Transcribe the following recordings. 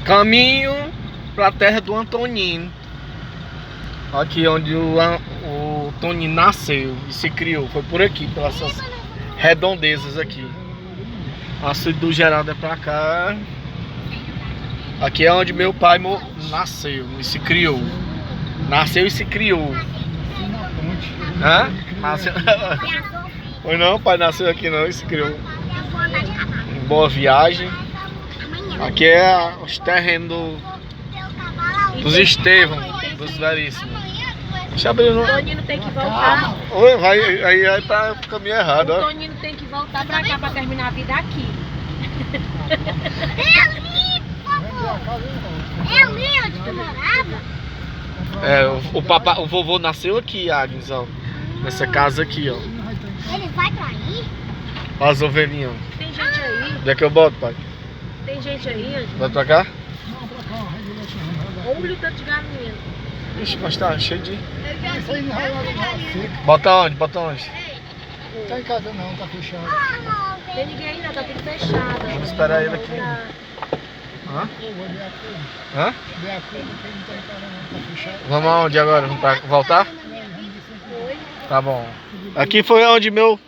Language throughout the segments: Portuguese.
Caminho pra terra do Antonino. Aqui onde o Toninho nasceu e se criou. Foi por aqui, pelas essas redondezas aqui. A cidade do Geraldo é pra cá. Aqui é onde meu pai nasceu e se criou. Nasceu e se criou. Hã? Nasceu. Foi não, o pai nasceu aqui não e se criou. Boa viagem. Aqui é os terrenos dos Estevão, dos Veríssimos. Deixa eu abrir. O Tonino tem que voltar. Oi, aí tá o caminho errado, O ó. Tonino tem que voltar pra cá pra terminar a vida aqui. É ali, por favor. É ali onde tu morava? O vovô nasceu aqui, Agnes, ó. Nessa casa aqui, ó. Ele vai pra aí? Ó as ovelhinhas, ó. Tem gente aí? Onde é que eu boto, pai? Tem gente aí? Bota pra cá? Olha o tanto de galinha. Ixi, mas tá cheio de... Isso aí não vai lá não. Bota onde? Bota onde? Não tá em casa não, tá fechado. Tem ninguém aí não, tá tudo fechado. Vamos esperar ele aqui. Hã? Eu vou ver a cura. Hã? Ver a cura porque não tá em casa não, tá fechado. Vamos aonde agora? Vamos pra voltar? Tá bom. Aqui foi onde meu...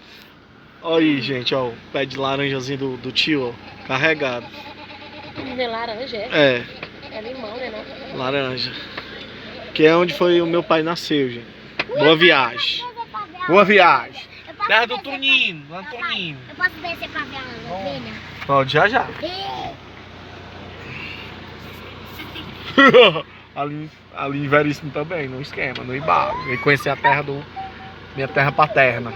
Olha aí, gente, ó. O pé de laranjazinho do tio, ó. Carregado. Não é laranja, é? É, É limão, né não? laranja. Que é onde foi o meu pai nasceu, gente. Boa viagem. Boa viagem. Terra do Toninho, do Antonino. Eu posso descer pra ver a ovelha? Pode já. ali em Veríssimo também, no esquema, no embalo. E conhecer a terra minha terra paterna.